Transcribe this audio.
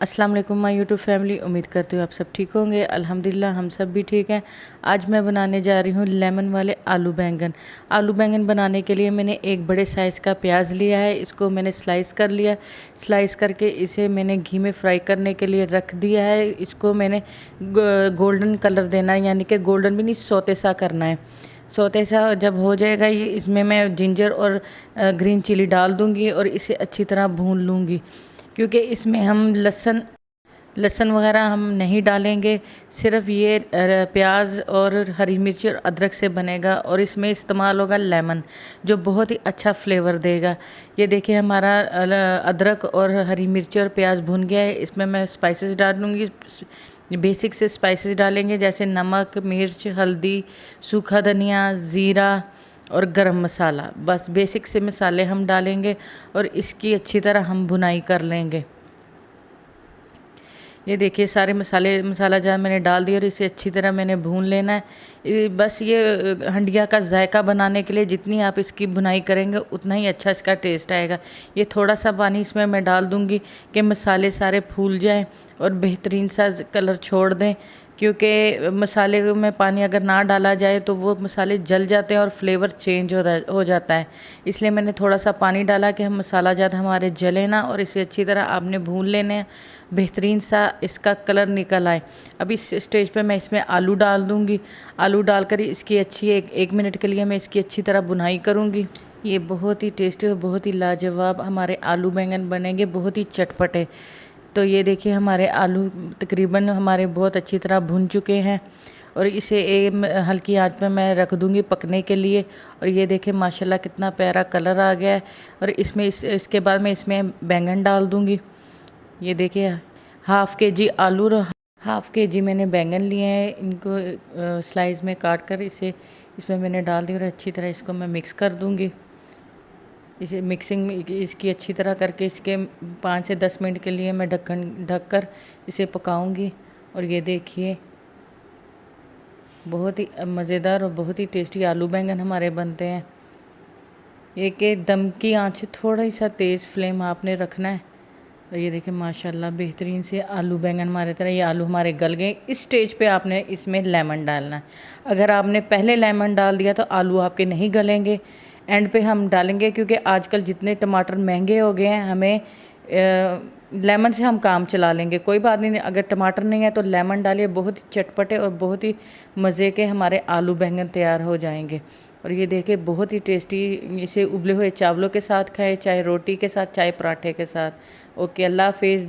अस्सलाम वालेकुम my YouTube family. उम्मीद करती हूँ आप सब ठीक होंगे। अल्हम्दुलिल्लाह हम सब भी ठीक हैं। आज मैं बनाने जा रही हूँ लेमन वाले आलू बैंगन। आलू बैंगन बनाने के लिए मैंने एक बड़े साइज़ का प्याज लिया है। इसको मैंने स्लाइस कर लिया। स्लाइस करके इसे मैंने घी में फ्राई करने के लिए रख दिया है। इसको मैंने गोल्डन कलर देना है, यानी कि गोल्डन भी नहीं, सौते सा करना है। सौते सा जब हो जाएगा ये, इसमें मैं जिंजर और ग्रीन चिली डाल दूँगी और इसे अच्छी तरह भून लूँगी, क्योंकि इसमें हम लहसुन वगैरह हम नहीं डालेंगे। सिर्फ ये प्याज और हरी मिर्ची और अदरक से बनेगा और इसमें इस्तेमाल होगा लेमन, जो बहुत ही अच्छा फ्लेवर देगा। ये देखिए हमारा अदरक और हरी मिर्ची और प्याज भुन गया है। इसमें मैं स्पाइसेस डालूँगी। बेसिक से स्पाइसेस डालेंगे, जैसे नमक, मिर्च, हल्दी, सूखा धनिया, ज़ीरा और गरम मसाला। बस बेसिक से मसाले हम डालेंगे और इसकी अच्छी तरह हम भुनाई कर लेंगे। ये देखिए सारे मसाला जार मैंने डाल दिया और इसे अच्छी तरह मैंने भून लेना है। बस ये हंडिया का जायका बनाने के लिए जितनी आप इसकी भुनाई करेंगे उतना ही अच्छा इसका टेस्ट आएगा। ये थोड़ा सा पानी इसमें मैं डाल दूँगी कि मसाले सारे फूल जाएं और बेहतरीन सा कलर छोड़ दें, क्योंकि मसाले में पानी अगर ना डाला जाए तो वो मसाले जल जाते हैं और फ्लेवर चेंज हो जाता है। इसलिए मैंने थोड़ा सा पानी डाला कि हम मसाला ज़्यादा हमारे जले ना, और इसे अच्छी तरह आपने भून लेने हैं, बेहतरीन सा इसका कलर निकल आए। अब इस स्टेज पे मैं इसमें आलू डाल दूँगी। आलू डालकर इसकी अच्छी एक मिनट के लिए मैं इसकी अच्छी तरह भुनाई करूँगी। ये बहुत ही टेस्टी और बहुत ही लाजवाब हमारे आलू बैंगन बनेंगे, बहुत ही चटपटे। तो ये देखिए हमारे आलू तकरीबन हमारे बहुत अच्छी तरह भुन चुके हैं और इसे हल्की आंच पे मैं रख दूंगी पकने के लिए। और ये देखिए माशाल्लाह कितना प्यारा कलर आ गया है। और इसमें इसके बाद मैं इसमें बैंगन डाल दूंगी। ये देखिए हाफ़ के जी आलू और हाफ़ के जी मैंने बैंगन लिए हैं। इनको स्लाइस में काट कर इसमें मैंने डाल दिया और अच्छी तरह इसको मैं मिक्स कर दूंगी। इसे मिक्सिंग में इसकी अच्छी तरह करके इसके 5 से 10 मिनट के लिए मैं ढक कर इसे पकाऊंगी। और ये देखिए बहुत ही मज़ेदार और बहुत ही टेस्टी आलू बैंगन हमारे बनते हैं। ये कि दम की आंच थोड़ा सा तेज़ फ्लेम आपने रखना है। और ये देखिए माशाल्लाह बेहतरीन से आलू बैंगन हमारे तरह ये आलू हमारे गल गए। इस स्टेज पे आपने इसमें लेमन डालना है। अगर आपने पहले लेमन डाल दिया तो आलू आपके नहीं गलेंगे। एंड पे हम डालेंगे, क्योंकि आजकल जितने टमाटर महंगे हो गए हैं, हमें लेमन से हम काम चला लेंगे। कोई बात नहीं, अगर टमाटर नहीं है तो लेमन डालिए, बहुत ही चटपटे और बहुत ही मज़े के हमारे आलू बैंगन तैयार हो जाएंगे। और ये देखिए बहुत ही टेस्टी, इसे उबले हुए चावलों के साथ खाएं, चाहे रोटी के साथ, चाहे पराठे के साथ। ओके, अल्लाह हाफिज़।